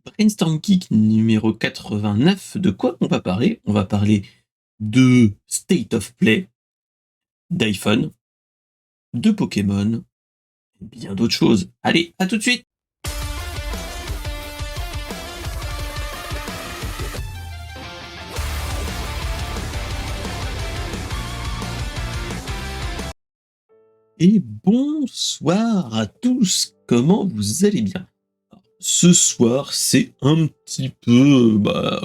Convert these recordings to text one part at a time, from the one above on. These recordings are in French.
Brainstorm Geek numéro 89. De quoi on va parler? On va parler de State of Play, d'iPhone, de Pokémon et bien d'autres choses. Allez, à tout de suite! Et bonsoir à tous, comment vous allez bien? Ce soir, c'est un petit peu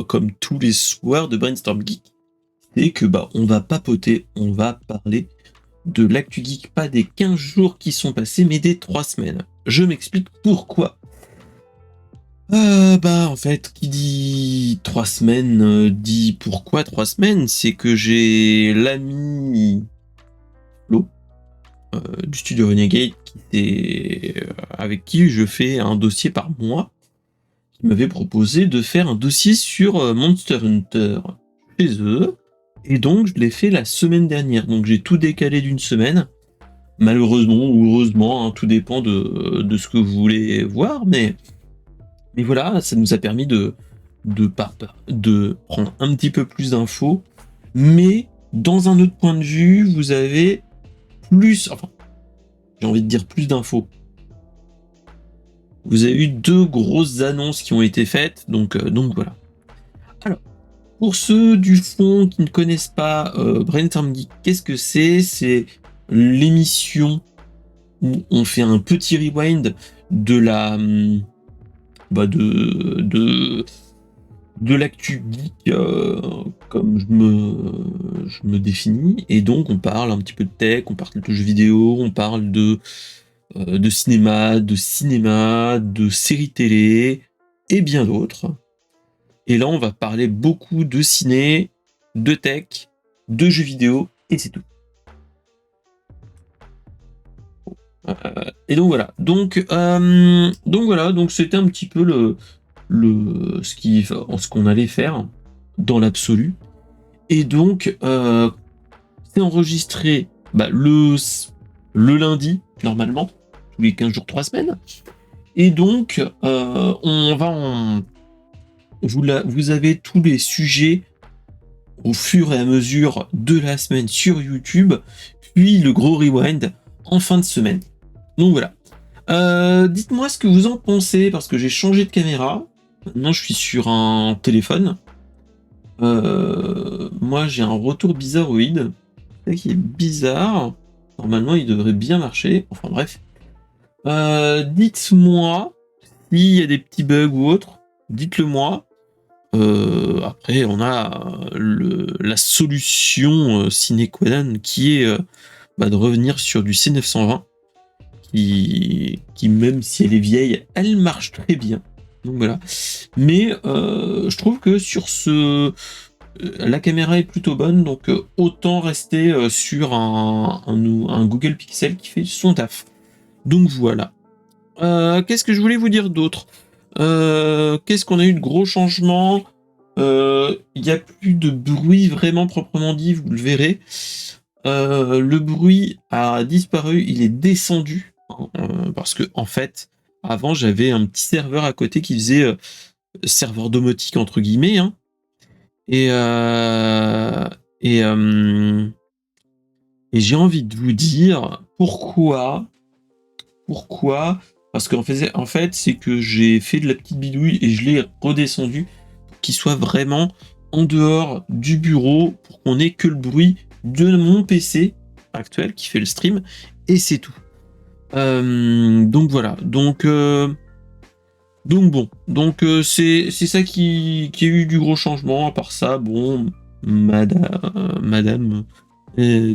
comme tous les soirs de Brainstorm Geek, c'est que on va papoter, on va parler de l'actu geek, pas des 15 jours qui sont passés, mais des 3 semaines. Je m'explique pourquoi. En fait, qui dit 3 semaines dit pourquoi 3 semaines, c'est que j'ai l'ami Flo du studio Renegade avec qui je fais un dossier par mois, qui m'avait proposé de faire un dossier sur Monster Hunter chez eux, et donc je l'ai fait la semaine dernière, donc j'ai tout décalé d'une semaine, malheureusement ou heureusement, hein, tout dépend de ce que vous voulez voir, mais voilà, ça nous a permis de prendre un petit peu plus d'infos, mais dans un autre point de vue, vous avez j'ai envie de dire plus d'infos. Vous avez eu 2 grosses annonces qui ont été faites, donc voilà. Alors, pour ceux du fond qui ne connaissent pas Brainstorm Geek, qu'est-ce que c'est? C'est l'émission où on fait un petit rewind de la de l'actu geek comme je me définis, et donc on parle un petit peu de tech, on parle de jeux vidéo, on parle de cinéma, de séries télé et bien d'autres. Et là on va parler beaucoup de ciné, de tech, de jeux vidéo, et c'est tout. Et donc voilà. Donc voilà. Donc c'était un petit peu ce qu'on allait faire dans l'absolu. Et donc c'est enregistré le lundi normalement, tous les 15 jours, 3 semaines. Et donc vous avez tous les sujets au fur et à mesure de la semaine sur YouTube, puis le gros rewind en fin de semaine. Donc voilà. Dites-moi ce que vous en pensez, parce que j'ai changé de caméra. Maintenant, je suis sur un téléphone. Moi, j'ai un retour bizarroïde. C'est ça qui est bizarre. Normalement, il devrait bien marcher. Enfin bref. Dites-moi s'il y a des petits bugs ou autres. Dites-le moi. Après, on a la solution sine qua non qui est de revenir sur du C920. Qui même si elle est vieille, elle marche très bien. Donc voilà. Mais je trouve que sur la caméra est plutôt bonne, donc autant rester sur un Google Pixel qui fait son taf. Donc voilà. Qu'est-ce que je voulais vous dire d'autre? Qu'est-ce qu'on a eu de gros changements? Il n'y a plus de bruit vraiment proprement dit, vous le verrez. Le bruit a disparu, il est descendu, hein, parce que en fait, avant j'avais un petit serveur à côté qui faisait serveur domotique entre guillemets, hein, et j'ai envie de vous dire pourquoi. Parce qu'en fait, c'est que j'ai fait de la petite bidouille et je l'ai redescendu pour qu'il soit vraiment en dehors du bureau, pour qu'on ait que le bruit de mon PC actuel qui fait le stream, et c'est tout. Donc voilà. Donc bon. Donc c'est ça qui a eu du gros changement. À part ça, bon, madame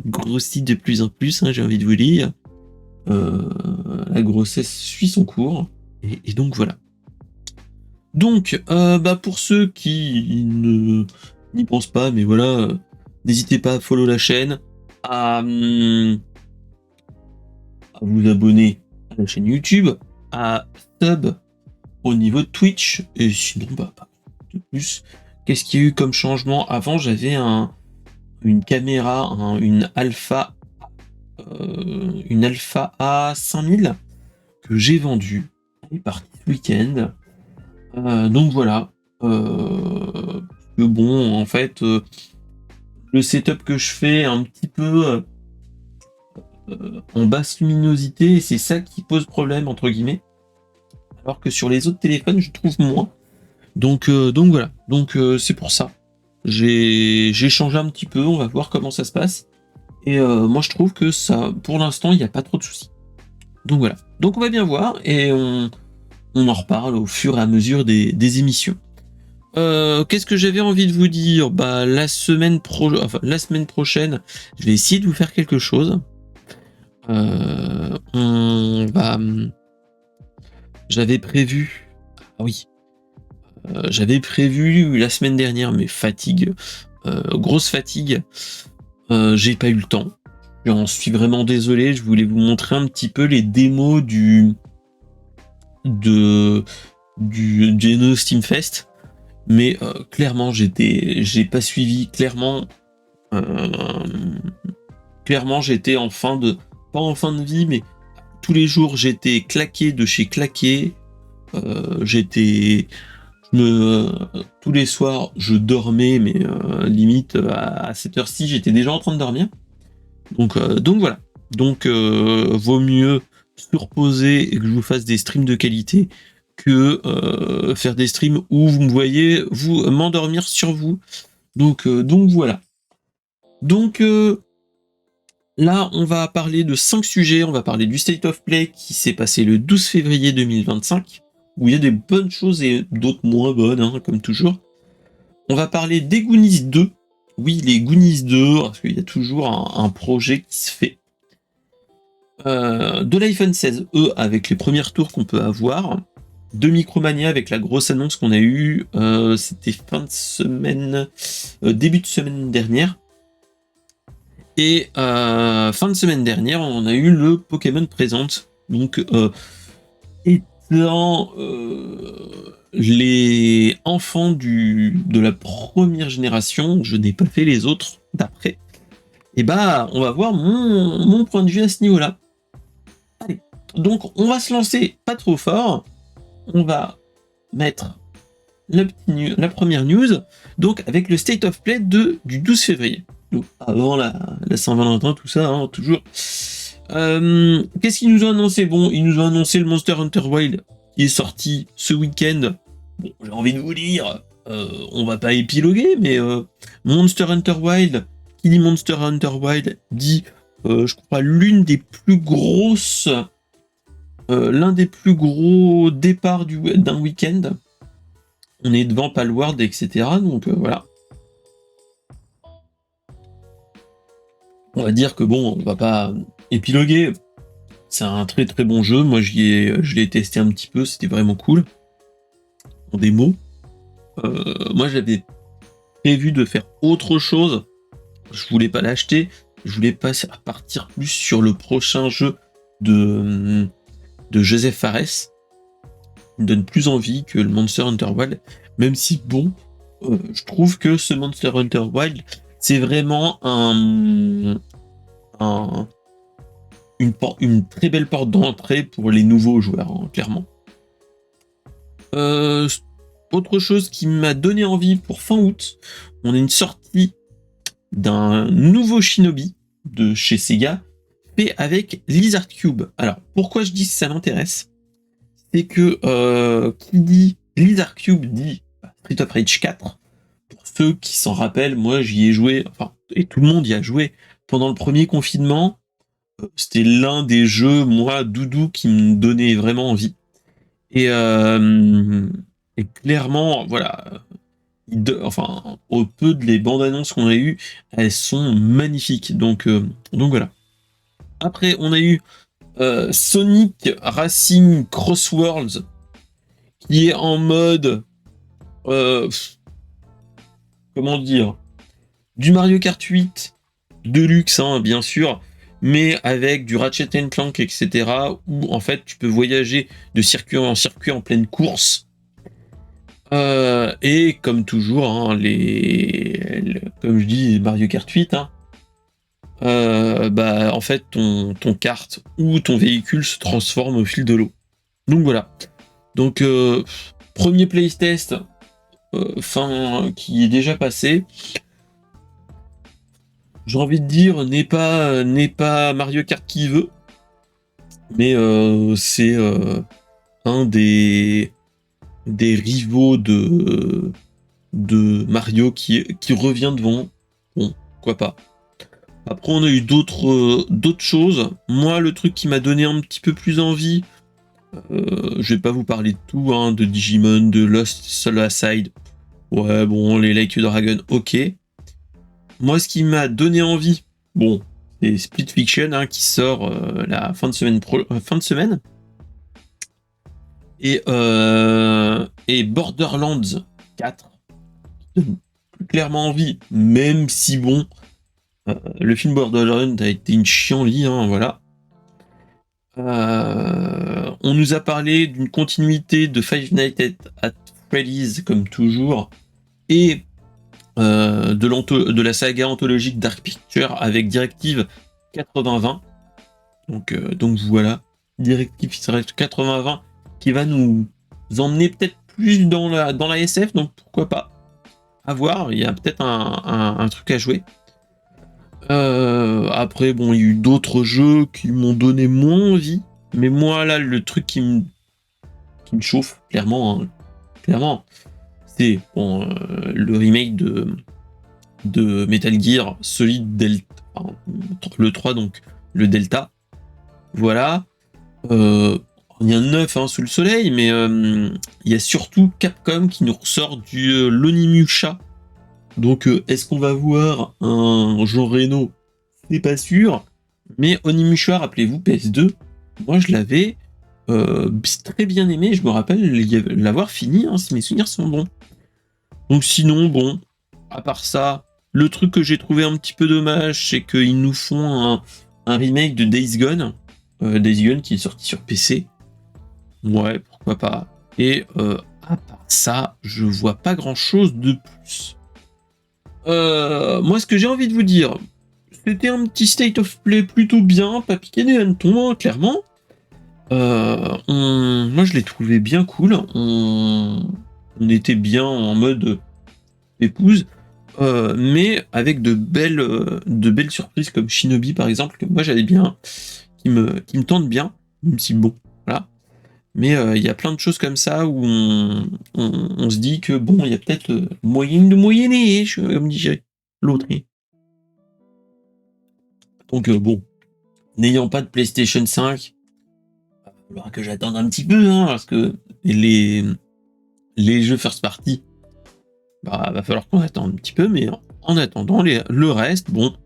grossit de plus en plus, hein, j'ai envie de vous dire. La grossesse suit son cours, et donc voilà. Donc pour ceux qui n'y pensent pas, mais voilà, n'hésitez pas à follow la chaîne, à vous abonner à la chaîne YouTube, à sub au niveau de Twitch, et sinon pas de plus. Qu'est-ce qu'il y a eu comme changement? Avant, j'avais une caméra, une Alpha A5000 que j'ai vendue. Elle est partie ce week-end. Donc voilà. Que bon, en fait, le setup que je fais un petit peu en basse luminosité, c'est ça qui pose problème, entre guillemets. Alors que sur les autres téléphones, je trouve moins. Donc voilà. Donc c'est pour ça. J'ai changé un petit peu, on va voir comment ça se passe. Et moi je trouve que ça, pour l'instant, il n'y a pas trop de soucis. Donc voilà. Donc on va bien voir et on en reparle au fur et à mesure des émissions. Qu'est-ce que j'avais envie de vous dire? Bah la semaine prochaine, je vais essayer de vous faire quelque chose. On va. J'avais prévu. Ah oui. J'avais prévu la semaine dernière, mais fatigue, grosse fatigue. J'ai pas eu le temps. J'en suis vraiment désolé. Je voulais vous montrer un petit peu les démos du Geno Steam Fest, mais clairement j'ai pas suivi. Euh, Clairement j'étais pas en fin de vie, mais tous les jours j'étais claqué de chez claqué. J'étais tous les soirs, je dormais, mais limite à cette heure-ci, j'étais déjà en train de dormir. Donc voilà. Donc vaut mieux se reposer et que je vous fasse des streams de qualité que faire des streams où vous me voyez vous m'endormir sur vous. Donc voilà. Donc là, on va parler de 5 sujets. On va parler du State of Play qui s'est passé le 12 février 2025, où il y a des bonnes choses et d'autres moins bonnes, hein, comme toujours. On va parler des Goonies 2. Oui, les Goonies 2, parce qu'il y a toujours un projet qui se fait. De l'iPhone 16e avec les premiers retours qu'on peut avoir. De Micromania avec la grosse annonce qu'on a eue. C'était fin de semaine, début de semaine dernière. Et fin de semaine dernière, on a eu le Pokémon Present. Donc, étant les enfants de la première génération, je n'ai pas fait les autres d'après. Et bah, on va voir mon point de vue à ce niveau-là. Allez, donc on va se lancer pas trop fort. On va mettre la première news, donc avec le State of Play du 12 février. Donc avant la Saint-Valentin, tout ça, hein, toujours. Qu'est-ce qu'ils nous ont annoncé? Bon, ils nous ont annoncé le Monster Hunter Wild qui est sorti ce week-end. Bon, j'ai envie de vous dire, on va pas épiloguer, mais Monster Hunter Wild, qui dit Monster Hunter Wild, dit, je crois, l'un des plus gros départs d'un week-end. On est devant Palworld, etc. Donc voilà. On va dire que bon, on va pas épiloguer. C'est un très très bon jeu. Moi, je l'ai testé un petit peu. C'était vraiment cool. En démo. Moi, j'avais prévu de faire autre chose. Je voulais pas l'acheter. Je voulais pas partir plus sur le prochain jeu de Joseph Fares. Il me donne plus envie que le Monster Hunter Wild. Même si, bon, je trouve que ce Monster Hunter Wild, c'est vraiment une très belle porte d'entrée pour les nouveaux joueurs, hein, clairement. Autre chose qui m'a donné envie pour fin août, on a une sortie d'un nouveau Shinobi de chez Sega, fait avec Lizard Cube. Alors, pourquoi je dis que ça m'intéresse? C'est que qui dit Lizard Cube dit Street of Rage 4. Pour ceux qui s'en rappellent, moi j'y ai joué, enfin, et tout le monde y a joué pendant le premier confinement. C'était l'un des jeux, moi, doudou, qui me donnait vraiment envie. Et clairement, voilà, au peu de les bandes annonces qu'on a eues, elles sont magnifiques. Donc voilà. Après, on a eu Sonic Racing Crossworlds, qui est en mode, comment dire, du Mario Kart 8 Deluxe, hein, bien sûr, mais avec du Ratchet Clank, etc., où en fait tu peux voyager de circuit en circuit en pleine course. Et comme toujours, hein, comme je dis, Mario Kart 8, hein, bah, en fait ton kart ou ton véhicule se transforme au fil de l'eau. Donc voilà. Donc Premier playtest qui est déjà passé. J'ai envie de dire, n'est pas Mario Kart qui veut, mais c'est un des rivaux de Mario qui revient devant. Bon, pourquoi pas. Après, on a eu d'autres choses. Moi, le truc qui m'a donné un petit peu plus envie, je vais pas vous parler de tout, hein, de Digimon, de Lost Soul Aside. Ouais, bon, les Like a Dragon, ok. Moi, ce qui m'a donné envie, bon, c'est Split Fiction, hein, qui sort la fin de semaine. Et Borderlands 4 qui donne plus clairement envie, même si bon, le film Borderlands a été une chienlit, hein, voilà. On nous a parlé d'une continuité de Five Nights at Freddy's, comme toujours, et de la saga anthologique Dark Pictures avec Directive 8020. Donc voilà, Directive 8020 qui va nous emmener peut-être plus dans la SF, donc pourquoi pas. À voir, il y a peut-être un truc à jouer. Après, bon, il y a eu d'autres jeux qui m'ont donné moins envie, mais moi là, le truc qui me chauffe, clairement, c'est bon, le remake de Metal Gear Solid Delta, enfin, le 3, donc le Delta. Voilà. Il y a un neuf, hein, sous le soleil, mais il y a surtout Capcom qui nous ressort du l'Onimusha. Donc est-ce qu'on va voir un Jean Reno? C'est pas sûr. Mais Onimusha, rappelez-vous, PS2, moi je l'avais très bien aimé, je me rappelle l'avoir fini, hein, si mes souvenirs sont bons. Donc sinon, bon, à part ça, le truc que j'ai trouvé un petit peu dommage, c'est qu'ils nous font un remake de Days Gone. Days Gone qui est sorti sur PC. Ouais, pourquoi pas. Et à part ça, je vois pas grand-chose de plus. Moi, ce que j'ai envie de vous dire, c'était un petit state of play plutôt bien, pas piqué des hannetons, hein, clairement. Moi, je l'ai trouvé bien cool. On était bien en mode épouse, mais avec de belles surprises comme Shinobi par exemple, que moi j'avais bien, qui me tentent bien, même si bon, voilà. Mais il y a plein de choses comme ça où on se dit que bon, il y a peut-être moyen de moyenner, comme disait l'autre. Donc bon, n'ayant pas de PlayStation 5, il faudra que j'attende un petit peu, hein, parce que les jeux first party, bah va falloir qu'on attende un petit peu, mais en attendant, le reste, bon,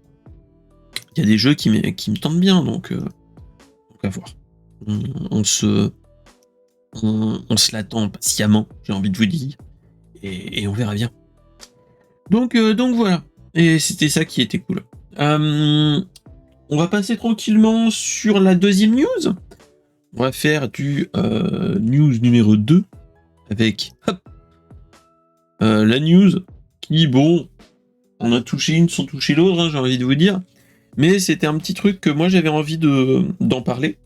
il y a des jeux qui me tentent bien, donc à voir. On se l'attend patiemment, j'ai envie de vous dire, et on verra bien. Donc voilà, et c'était ça qui était cool. On va passer tranquillement sur la deuxième news. On va faire du news numéro 2 avec la news qui, bon, on a touché une sans toucher l'autre, hein, j'ai envie de vous dire. Mais c'était un petit truc que moi j'avais envie d'en parler.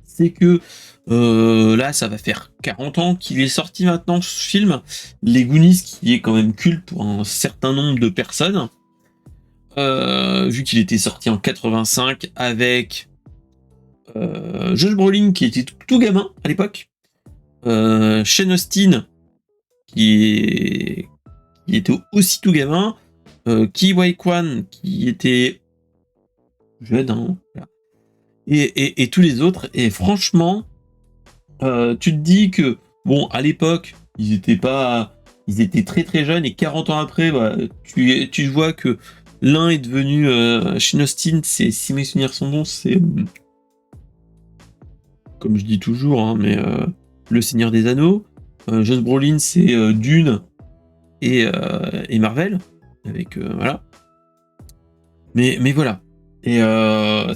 C'est que là, ça va faire 40 ans qu'il est sorti maintenant, ce film. Les Goonies, qui est quand même culte pour un certain nombre de personnes. Vu qu'il était sorti en 85 avec Josh Brolin qui était tout gamin à l'époque. Shane Austin qui était aussi tout gamin. Ki Wai Kwan qui était jeune, hein, voilà. Et tous les autres. Et franchement, tu te dis que, bon, à l'époque, ils étaient très très jeunes, et 40 ans après, bah, tu vois que l'un est devenu Shane Austin, si mes souvenirs sont bons, c'est, comme je dis toujours, hein, mais le Seigneur des Anneaux. Josh Brolin, c'est Dune et Marvel, avec voilà. Mais voilà. Et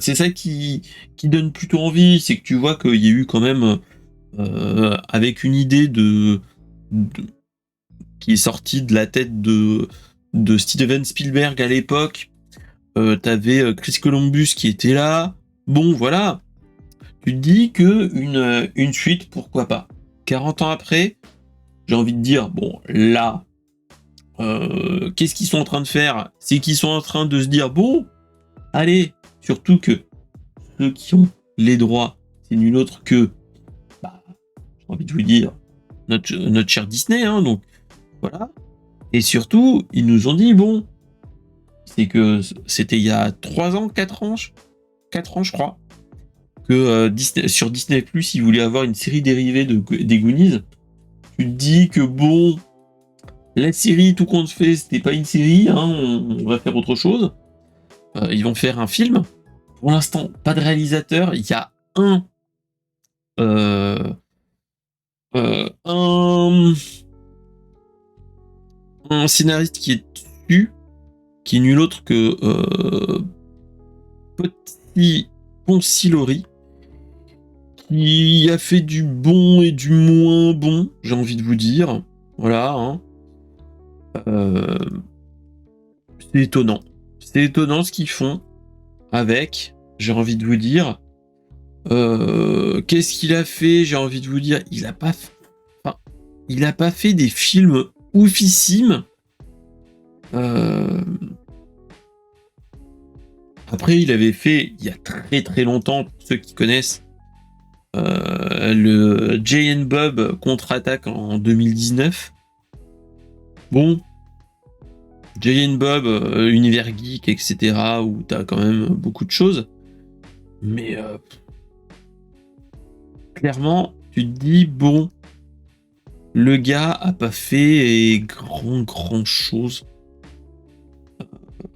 c'est ça qui donne plutôt envie, c'est que tu vois qu'il y a eu quand même, avec une idée qui est sortie de la tête de Steven Spielberg à l'époque. T'avais Chris Columbus qui était là. Bon, voilà. Tu te dis que une suite, pourquoi pas. 40 ans après, j'ai envie de dire, bon, là, qu'est-ce qu'ils sont en train de faire? C'est qu'ils sont en train de se dire, bon, allez, surtout que ceux qui ont les droits, c'est nul autre que, bah, j'ai envie de vous dire, notre cher Disney, hein, donc voilà. Et surtout, ils nous ont dit, bon, c'est que c'était il y a 3 ans, 4 ans, 4 ans, je crois, que sur Disney+, ils voulaient avoir une série dérivée des Goonies. Tu te dis que bon, la série, tout compte fait, c'était pas une série, hein, on va faire autre chose. Ils vont faire un film. Pour l'instant, pas de réalisateur. Il y a euh, un, un scénariste qui est dessus, qui est nul autre que Petit Poncilori, qui a fait du bon et du moins bon, j'ai envie de vous dire. Voilà. Hein. C'est étonnant. C'est étonnant ce qu'ils font avec, j'ai envie de vous dire. Qu'est-ce qu'il a fait? J'ai envie de vous dire, il a pas fait des films oufissimes. Après, il avait fait, il y a très très longtemps, pour ceux qui connaissent, le Jay and Bob contre-attaque en 2019. Bon, Jay and Bob, univers geek, etc., où t'as quand même beaucoup de choses. Mais clairement, tu te dis, bon, le gars a pas fait grand chose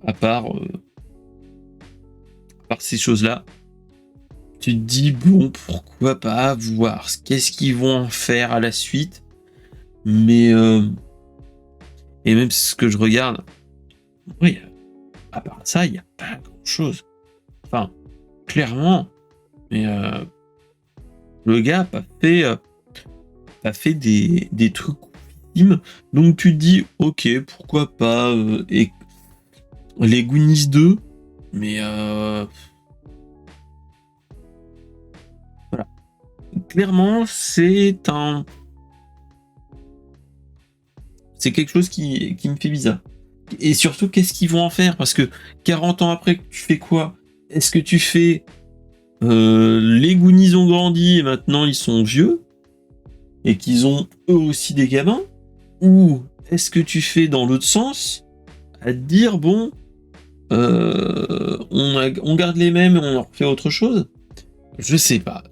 à part ces choses-là. Tu te dis, bon, pourquoi pas voir qu'est-ce qu'ils vont en faire à la suite. Mais et même ce que je regarde, oui, à part ça, il n'y a pas grand-chose. Enfin, clairement, mais le gars a pas fait des trucs ultimes. Donc tu te dis, ok, pourquoi pas et les Goonies 2, mais voilà. Clairement, c'est quelque chose qui me fait bizarre. Et surtout, qu'est-ce qu'ils vont en faire? Parce que 40 ans après, tu fais quoi? Est-ce que tu fais les Goonies ont grandi et maintenant ils sont vieux et qu'ils ont eux aussi des gamins? Ou est-ce que tu fais dans l'autre sens, à te dire, bon, on garde les mêmes et on leur fait autre chose? Je sais pas.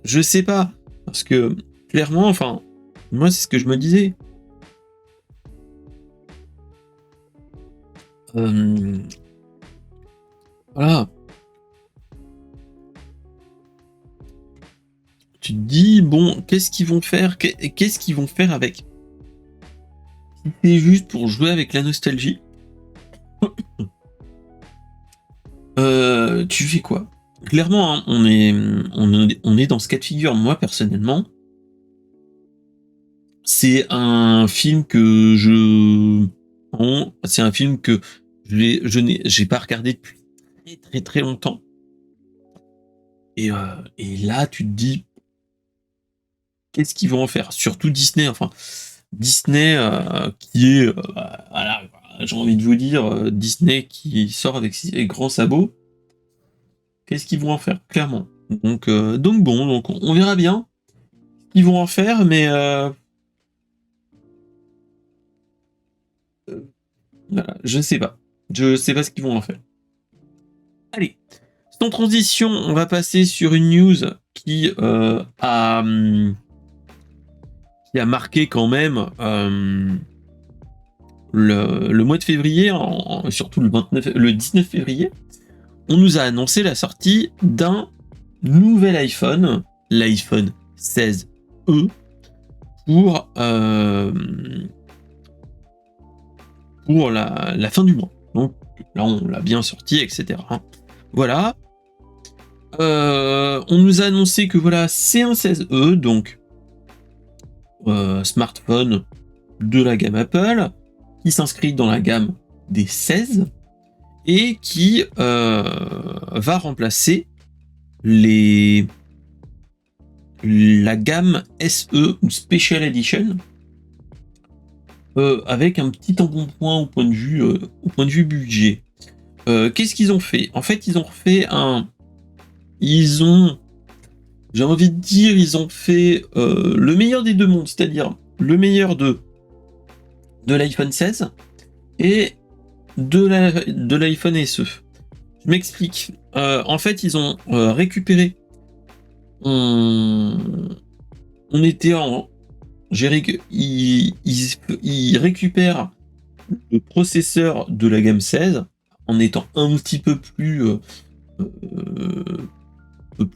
Parce que, clairement, enfin, moi, c'est ce que je me disais. Voilà. Tu te dis, bon, qu'est-ce qu'ils vont faire? Qu'est-ce qu'ils vont faire avec? Si c'est juste pour jouer avec la nostalgie, tu fais quoi? Clairement, hein, on est dans ce cas de figure. Moi, personnellement, c'est un film que c'est un film que j'ai pas regardé depuis très très très longtemps. Et là, tu te dis, qu'est-ce qu'ils vont en faire? Surtout Disney, enfin Disney qui est, voilà, j'ai envie de vous dire, Disney qui sort avec ses grands sabots. Qu'est-ce qu'ils vont en faire, clairement? Donc bon, donc on verra bien ce qu'ils vont en faire, mais voilà, je sais pas. Je sais pas ce qu'ils vont en faire. Allez, sans transition, on va passer sur une news qui a marqué quand même le mois de février, surtout le 19 février. On nous a annoncé la sortie d'un nouvel iPhone, l'iPhone 16e, pour la fin du mois. Donc là, on l'a bien sorti, etc. Voilà. On nous a annoncé que voilà, c'est un 16e, donc smartphone de la gamme Apple, qui s'inscrit dans la gamme des 16 et qui va remplacer la gamme SE ou Special Edition avec un petit embonpoint au point de vue budget. Qu'est-ce qu'ils ont fait? En fait, ils ont, j'ai envie de dire, ils ont fait le meilleur des deux mondes, c'est-à-dire le meilleur de l'iPhone 16 et de l'iPhone SE. Je m'explique. En fait, ils ont récupéré. On, on était en. Ils récupèrent le processeur de la gamme 16 en étant un petit peu plus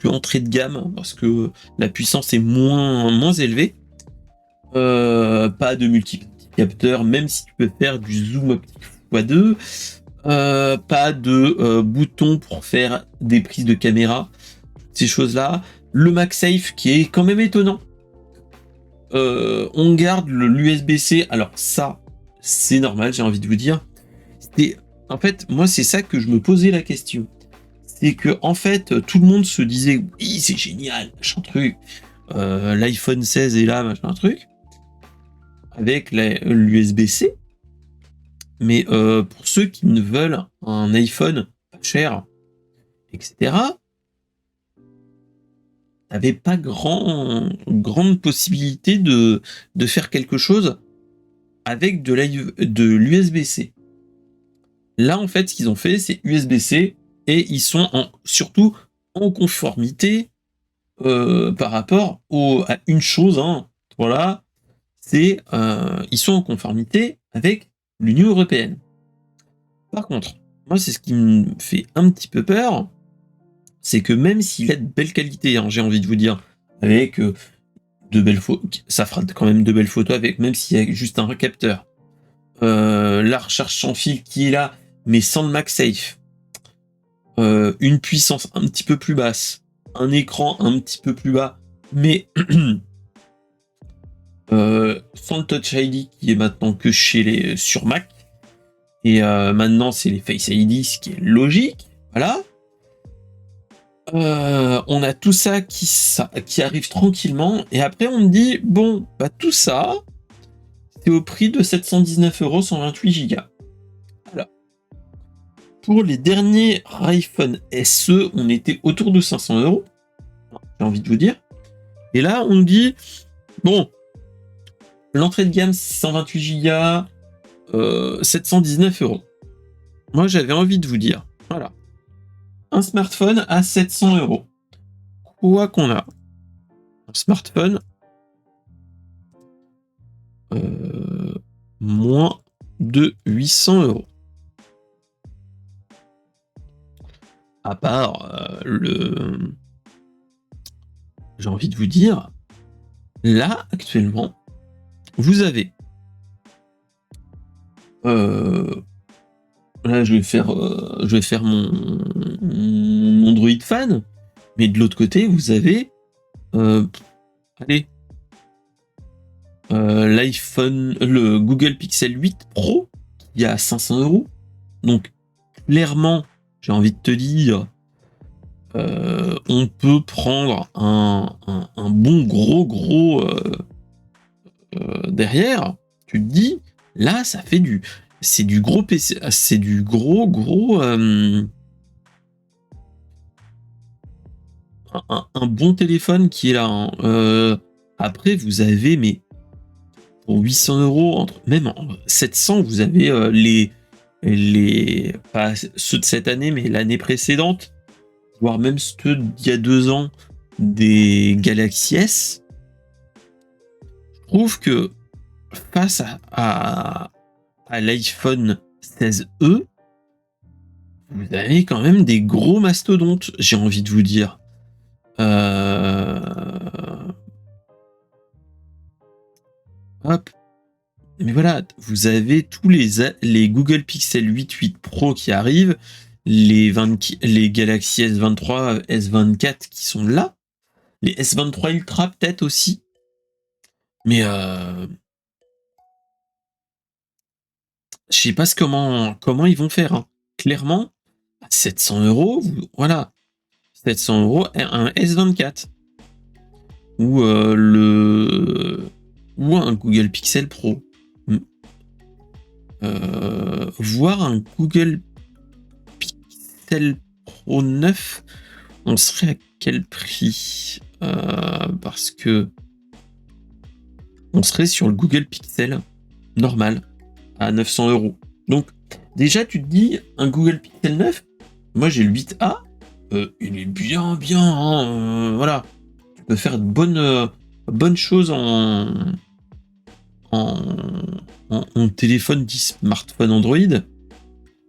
entrée de gamme parce que la puissance est moins élevée. Pas de multi-capteur, même si tu peux faire du zoom optique x2. Pas de bouton pour faire des prises de caméra, ces choses-là. Le MagSafe qui est quand même étonnant. On garde l'USB-C. Alors ça, c'est normal, j'ai envie de vous dire. En fait, moi, c'est ça que je me posais la question. C'est que en fait, tout le monde se disait oui, c'est génial, machin truc. L'iPhone 16 est là, machin truc. Avec l'USB-C. Mais pour ceux qui ne veulent un iPhone pas cher, etc., t'avais pas grande possibilité de faire quelque chose avec de l'USB-C. Là, en fait, ce qu'ils ont fait, c'est USB-C et ils sont surtout en conformité par rapport à une chose. Hein, voilà, c'est ils sont en conformité avec l'Union européenne. Par contre, moi, c'est ce qui me fait un petit peu peur, c'est que même s'il est de belle qualité, hein, j'ai envie de vous dire, avec de belles photos, ça fera quand même de belles photos avec, même s'il y a juste un capteur. La recharge sans fil qui est là, mais sans le MagSafe. Une puissance un petit peu plus basse, un écran un petit peu plus bas, mais sans le Touch ID qui est maintenant que sur Mac. Et maintenant, c'est les Face ID, ce qui est logique. Voilà. On a tout ça qui arrive tranquillement. Et après, on me dit, bon, bah tout ça, c'est au prix de 719 €, 128 Go. Voilà. Pour les derniers iPhone SE, on était autour de 500 €. J'ai envie de vous dire. Et là, on me dit, bon, l'entrée de gamme, 128 Go, 719 €. Moi, j'avais envie de vous dire, voilà, un smartphone à 700 €. Quoi qu'on a un smartphone moins de 800 €. À part j'ai envie de vous dire, là, actuellement, vous avez là, je vais faire mon Android fan, mais de l'autre côté, vous avez allez, le Google Pixel 8 Pro qui est à 500 €. Donc, clairement, j'ai envie de te dire, on peut prendre un bon gros derrière. Tu te dis, là, ça fait c'est du gros PC, c'est du gros un bon téléphone qui est là. Hein. Après, vous avez, mais pour 800 €, même en 700, vous avez pas ceux de cette année, mais l'année précédente, voire même ceux d'il y a 2 ans, des Galaxy S. Je trouve que face à l'iPhone 16e, vous avez quand même des gros mastodontes, j'ai envie de vous dire. Hop. Mais voilà, vous avez tous les Google Pixel 8 Pro qui arrivent, les Galaxy S23, S24 qui sont là, les S23 Ultra peut-être aussi. Mais je sais pas comment ils vont faire. Hein. Clairement, à 700 €, voilà, 700 € un S24 ou un Google Pixel Pro. voir un Google Pixel Pro 9, on serait à quel prix? Parce que on serait sur le Google Pixel normal à 900 €. Donc déjà tu te dis un Google Pixel 9, moi j'ai le 8A, il est bien hein, voilà, tu peux faire de bonnes choses en téléphone dit smartphone Android.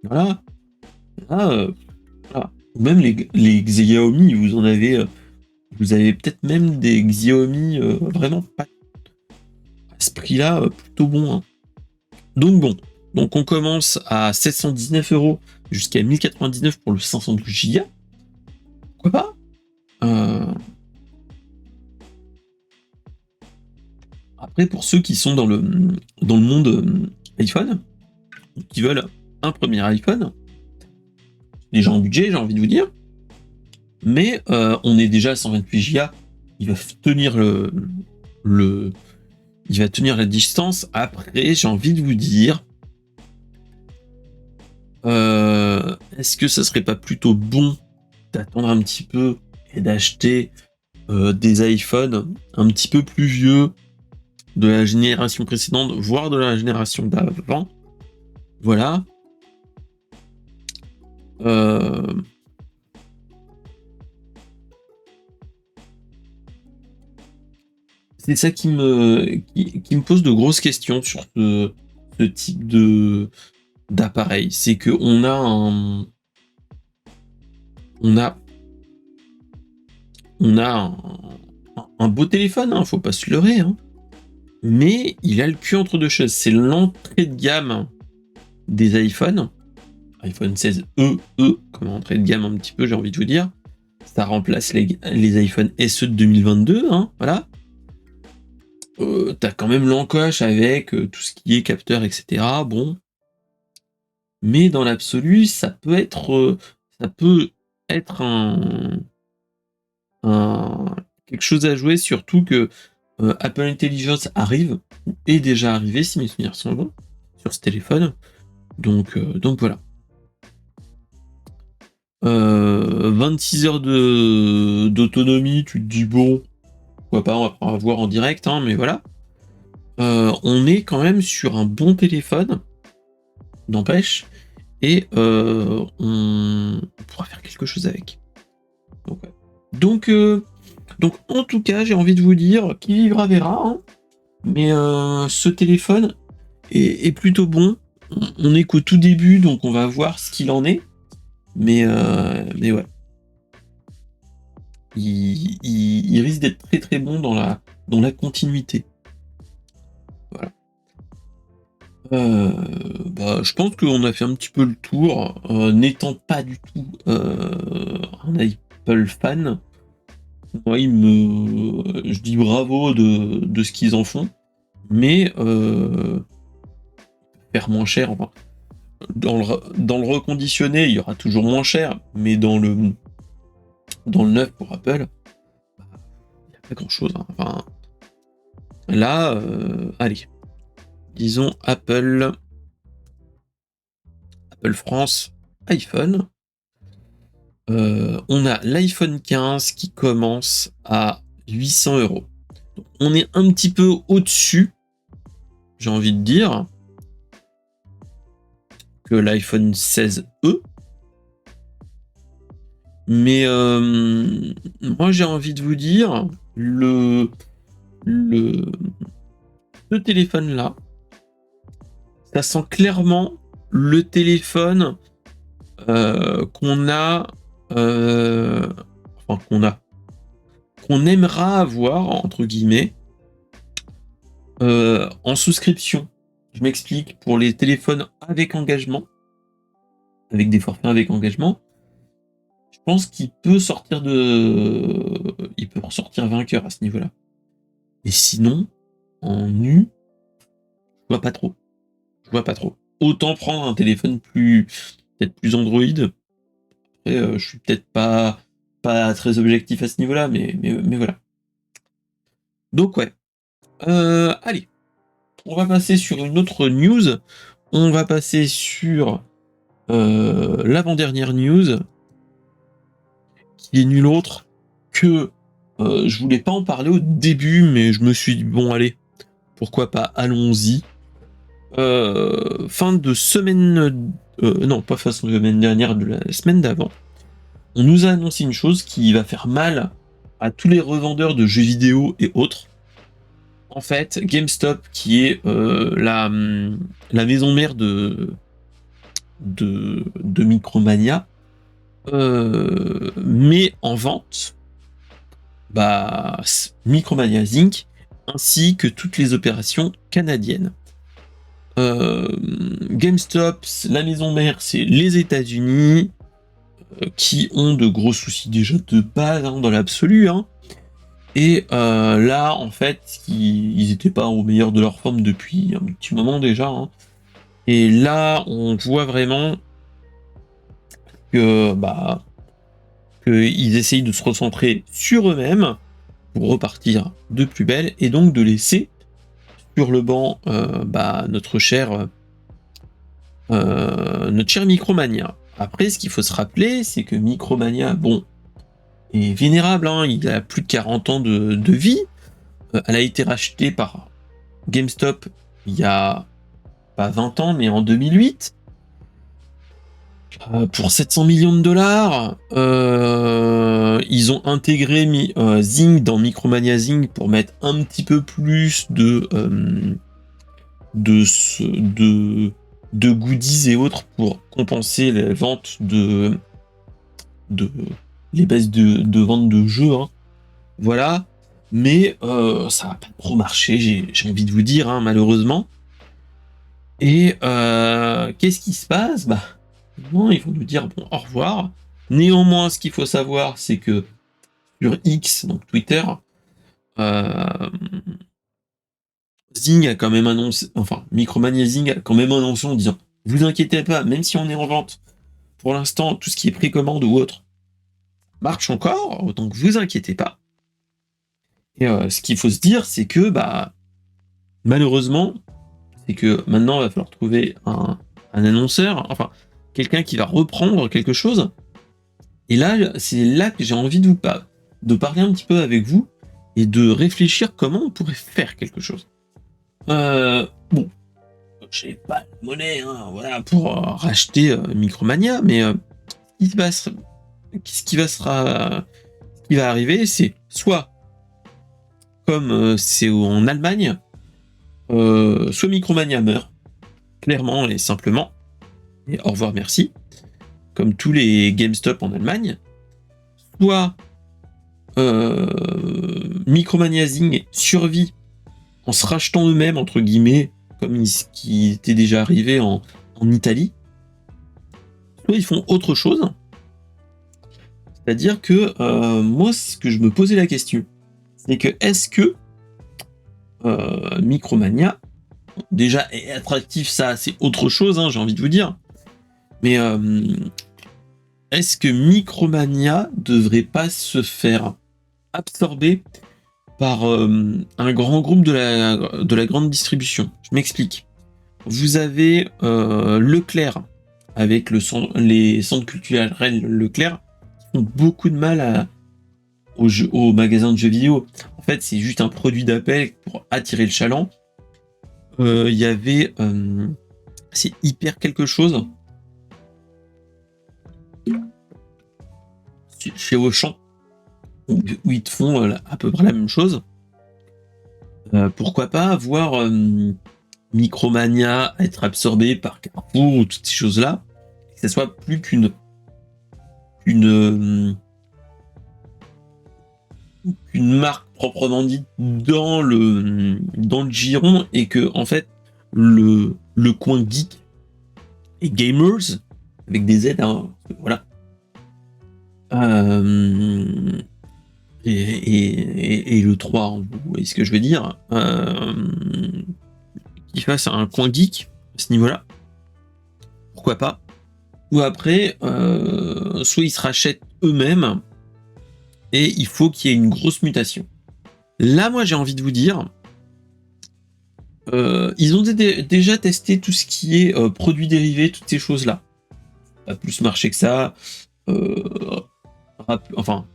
Voilà. Là, voilà. Ou même les Xiaomi, vous avez peut-être même des Xiaomi vraiment pas à ce prix-là, plutôt bon, hein. Donc bon, donc on commence à 719 € jusqu'à 1099 pour le 512 Go. Pourquoi pas? Après, pour ceux qui sont dans le monde iPhone, qui veulent un premier iPhone, déjà en budget, j'ai envie de vous dire, mais on est déjà à 128 Go, il va tenir il va tenir la distance. Après, j'ai envie de vous dire, est-ce que ça serait pas plutôt bon d'attendre un petit peu et d'acheter des iPhones un petit peu plus vieux, de la génération précédente, voire de la génération d'avant? Voilà. C'est ça qui me pose de grosses questions sur ce type d'appareil. C'est que on a un beau téléphone, hein, faut pas se leurrer, hein, mais il a le cul entre deux chaises. C'est l'entrée de gamme des iPhones. iPhone 16e, comme entrée de gamme un petit peu, j'ai envie de vous dire. Ça remplace les iPhone SE de 2022, hein, voilà. T'as quand même l'encoche avec tout ce qui est capteur, etc. Bon. Mais dans l'absolu, ça peut être quelque chose à jouer, surtout que Apple Intelligence arrive, ou est déjà arrivé, si mes souvenirs sont bons, sur ce téléphone. Donc voilà. 26 heures d'autonomie, tu te dis bon, pourquoi pas, on va voir en direct, hein, mais voilà. On est quand même sur un bon téléphone, n'empêche, et on pourra faire quelque chose avec. Donc, ouais. Donc en tout cas, j'ai envie de vous dire, qui vivra verra, hein, mais ce téléphone est plutôt bon. On est qu'au tout début, donc on va voir ce qu'il en est. Mais ouais. Il risque d'être très très bon dans la continuité. Voilà. Je pense qu'on a fait un petit peu le tour. N'étant pas du tout un Apple fan, moi, je dis bravo de ce qu'ils en font, mais faire moins cher, enfin, dans le reconditionné, il y aura toujours moins cher, mais dans le neuf pour Apple, il n'y a pas grand chose, hein. Enfin, là, allez, disons Apple France, iPhone. On a l'iPhone 15 qui commence à 800 €. Donc, on est un petit peu au-dessus, j'ai envie de dire, que l'iPhone 16e. Mais moi, j'ai envie de vous dire, ce téléphone-là, ça sent clairement le téléphone qu'on aimera avoir, entre guillemets, en souscription. Je m'explique, pour les téléphones avec engagement, avec des forfaits avec engagement, je pense qu'il peut il peut en sortir vainqueur à ce niveau-là. Et sinon, en nu, je vois pas trop. Autant prendre un téléphone peut-être plus Android. Après, je suis peut-être pas très objectif à ce niveau-là, mais voilà. Donc ouais. Allez, on va passer sur une autre news. On va passer sur l'avant-dernière news, qui est nulle autre que je voulais pas en parler au début, mais je me suis dit bon allez, pourquoi pas, allons-y. Fin de semaine, non pas fin de semaine dernière, de la semaine d'avant, on nous a annoncé une chose qui va faire mal à tous les revendeurs de jeux vidéo et autres. En fait, GameStop, qui est la maison mère de Micromania, met en vente Micromania Inc. ainsi que toutes les opérations canadiennes. GameStop, la maison mère, c'est les États-Unis, qui ont de gros soucis déjà de base dans l'absolu. Et là, en fait, ils n'étaient pas au meilleur de leur forme depuis un petit moment déjà. Et là, on voit vraiment que qu'ils essayent de se recentrer sur eux-mêmes pour repartir de plus belle et donc de laisser sur le banc notre cher Micromania. Après, ce qu'il faut se rappeler, c'est que Micromania, est vénérable, il a plus de 40 ans de vie. Elle a été rachetée par GameStop il y a pas 20 ans, mais en 2008. Pour 700 millions de dollars, ils ont intégré Zing dans Micromania Zing pour mettre un petit peu plus de goodies et autres pour compenser les ventes les baisses de vente de jeux. Voilà, mais ça n'a pas trop marché, j'ai envie de vous dire, malheureusement. Et qu'est-ce qui se passe ? Non, ils vont nous dire au revoir. Néanmoins, ce qu'il faut savoir, c'est que sur X, donc Twitter, Zing a quand même annoncé, Micromania Zing a quand même annoncé en disant vous inquiétez pas, même si on est en vente, pour l'instant, tout ce qui est précommande ou autre marche encore, donc vous inquiétez pas. Et ce qu'il faut se dire, c'est que malheureusement, c'est que maintenant il va falloir trouver un annonceur, quelqu'un qui va reprendre quelque chose. Et là, c'est là que j'ai envie de parler un petit peu avec vous et de réfléchir comment on pourrait faire quelque chose. J'ai pas de monnaie, pour racheter Micromania, mais ce qui va arriver, c'est soit comme c'est en Allemagne, soit Micromania meurt, clairement et simplement, et au revoir, merci, comme tous les GameStop en Allemagne, soit Micromania Zing survit en se rachetant eux-mêmes, entre guillemets, comme ce qui était déjà arrivé en Italie, soit ils font autre chose. C'est-à-dire que moi, ce que je me posais la question, c'est que est-ce que Micromania, déjà est attractif, ça c'est autre chose, j'ai envie de vous dire, mais est-ce que Micromania devrait pas se faire absorber par un grand groupe de la grande distribution? Je m'explique. Vous avez Leclerc avec les centres culturels Leclerc qui ont beaucoup de mal aux magasins de jeux vidéo. En fait, c'est juste un produit d'appel pour attirer le chaland. Il y avait c'est hyper quelque chose chez Auchan où ils te font à peu près la même chose. Pourquoi pas voir Micromania être absorbé par Carrefour ou toutes ces choses-là, que ça soit plus qu'une marque proprement dite dans le giron, et que en fait le coin geek et gamers avec des Z, voilà, et le 3, vous voyez ce que je veux dire, qui fasse un coin geek à ce niveau-là, pourquoi pas. Ou après, soit ils se rachètent eux-mêmes, et il faut qu'il y ait une grosse mutation. Là, moi, j'ai envie de vous dire, Ils ont déjà testé tout ce qui est produits dérivés, toutes ces choses-là. Pas plus marché que ça. Enfin,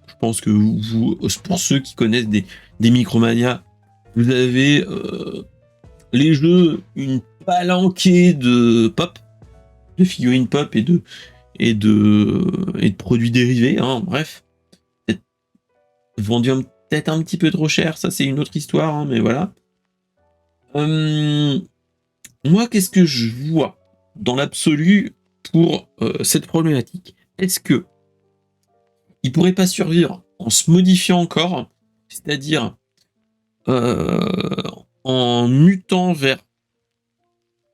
je pense que vous, pour ceux qui connaissent des Micromania, vous avez les jeux, une palanquée de pop, de figurines pop et de produits dérivés, hein, bref. Peut-être vendu peut-être un petit peu trop cher, ça c'est une autre histoire, hein, mais voilà. Moi, qu'est-ce que je vois dans l'absolu pour cette problématique? Est-ce que il pourrait pas survivre en se modifiant encore, c'est-à-dire en mutant vers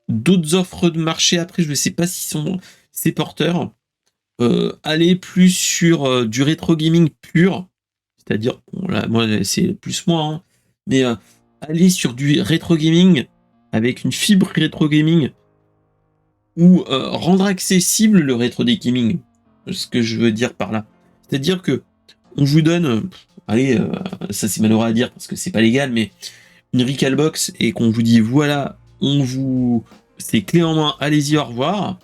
d'autres offres de marché? Après, je ne sais pas s'ils sont ces porteurs. Aller plus sur du rétro gaming pur, c'est-à-dire, bon, là, moi c'est plus moi, hein, mais aller sur du rétro gaming avec une fibre rétro gaming ou rendre accessible le rétro gaming, ce que je veux dire par là. C'est-à-dire que on vous donne, allez, ça c'est malheureux à dire parce que c'est pas légal, mais une Recalbox et qu'on vous dit voilà, c'est clé en main, allez-y, au revoir,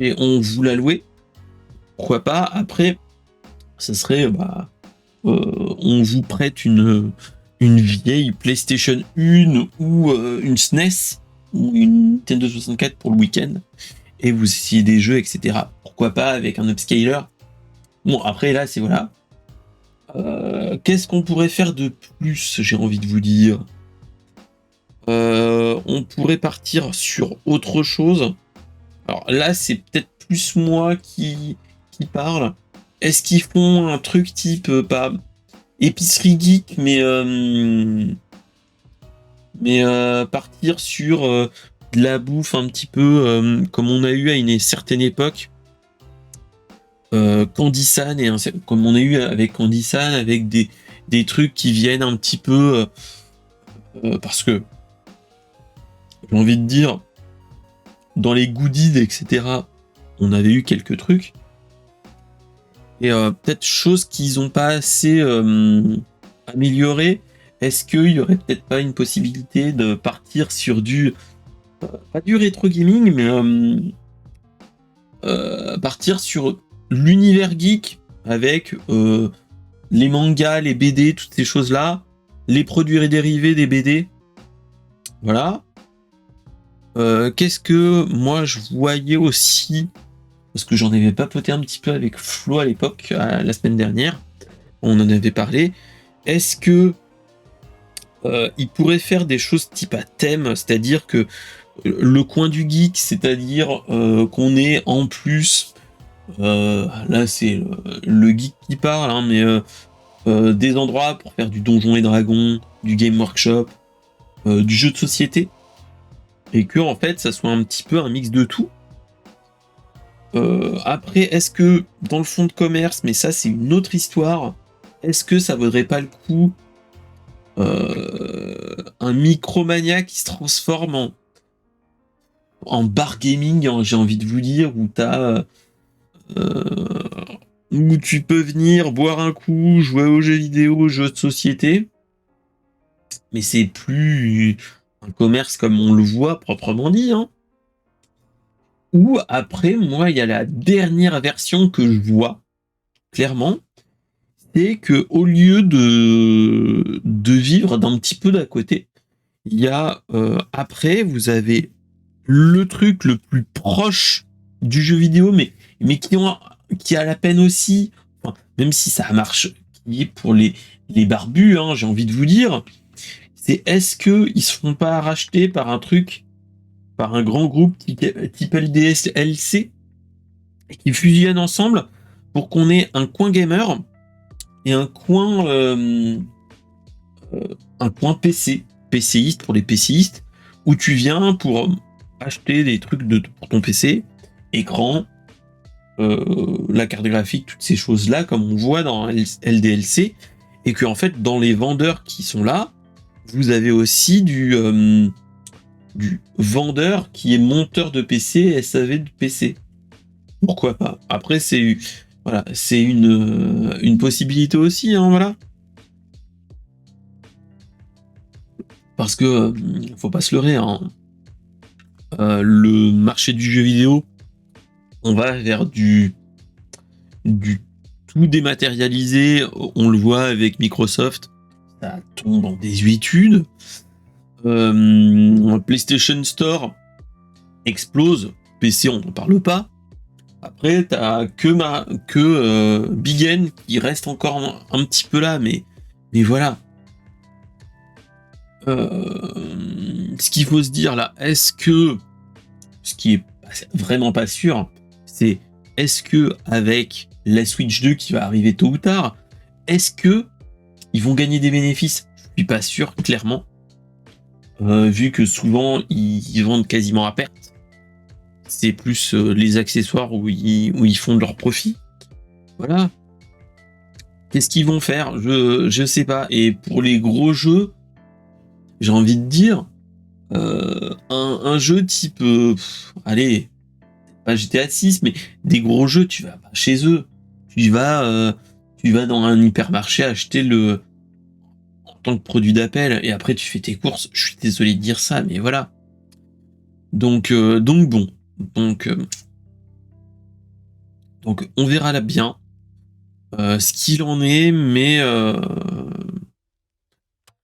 et on vous l'a loué, pourquoi pas. Après, ça serait, on vous prête une vieille PlayStation 1 ou une SNES ou une Nintendo 64 pour le week-end et vous essayez des jeux, etc. Pourquoi pas avec un upscaler. Bon, après là, c'est voilà. Qu'est-ce qu'on pourrait faire de plus, j'ai envie de vous dire. On pourrait partir sur autre chose. Alors là, c'est peut-être plus moi qui parle. Est-ce qu'ils font un truc type, pas épicerie geek, mais partir sur de la bouffe un petit peu comme on a eu à une certaine époque, Candysan, comme on a eu avec Candysan, avec des trucs qui viennent un petit peu parce que j'ai envie de dire, dans les goodies, etc., on avait eu quelques trucs. Et peut-être choses qu'ils n'ont pas assez améliorées. Est-ce qu'il y aurait peut-être pas une possibilité de partir sur pas du rétro gaming, mais partir sur l'univers geek avec les mangas, les BD, toutes ces choses-là, les produits dérivés des BD. Voilà. Qu'est-ce que moi je voyais aussi, parce que j'en avais papoté un petit peu avec Flo à l'époque, la semaine dernière, on en avait parlé. Est-ce que il pourrait faire des choses type à thème, c'est-à-dire que le coin du geek, c'est-à-dire qu'on ait en plus, là c'est le geek qui parle, hein, mais des endroits pour faire du Donjons et Dragons, du Game Workshop, du jeu de société, et que en fait ça soit un petit peu un mix de tout. Après, est-ce que dans le fonds de commerce, mais ça c'est une autre histoire, est-ce que ça vaudrait pas le coup un Micromania qui se transforme en bar gaming, hein, j'ai envie de vous dire, où tu peux venir boire un coup, jouer aux jeux vidéo, aux jeux de société, mais c'est plus un commerce comme on le voit proprement dit, hein. Ou après, moi, il y a la dernière version que je vois clairement, c'est que au lieu de vivre d'un petit peu d'à côté, il y a après, vous avez le truc le plus proche du jeu vidéo, mais qui a la peine aussi, enfin, même si ça marche, qui est pour les barbus, hein, j'ai envie de vous dire, c'est est-ce qu'ils se font pas racheter par un truc, par un grand groupe type LDLC, qui fusionnent ensemble pour qu'on ait un coin gamer et un coin PCiste pour les PCistes, où tu viens pour acheter des trucs pour ton PC, écran, la carte graphique, toutes ces choses-là, comme on voit dans LDLC, et que en fait, dans les vendeurs qui sont là, vous avez aussi du vendeur qui est monteur de PC, SAV de PC. Pourquoi pas? Après, c'est une possibilité aussi, hein, voilà. Parce que, faut pas se leurrer, hein, le marché du jeu vidéo, on va vers du tout dématérialisé. On le voit avec Microsoft, ça tombe en désuétude. PlayStation Store explose, PC on n'en parle pas. Après, t'as que Big N qui reste encore un petit peu là, mais voilà. Ce qu'il faut se dire là, ce qui est vraiment pas sûr, c'est est-ce que avec la Switch 2 qui va arriver tôt ou tard, est-ce que ils vont gagner des bénéfices? Je suis pas sûr, clairement. Vu que souvent ils vendent quasiment à perte. C'est plus les accessoires où ils font de leur profit. Voilà. Qu'est-ce qu'ils vont faire? Je sais pas. Et pour les gros jeux, j'ai envie de dire, un jeu type, allez, pas GTA 6, mais des gros jeux, tu vas pas chez eux. Tu vas dans un hypermarché acheter en tant que produit d'appel, et après tu fais tes courses. Je suis désolé de dire ça, mais voilà. Donc bon. Donc on verra là bien ce qu'il en est, mais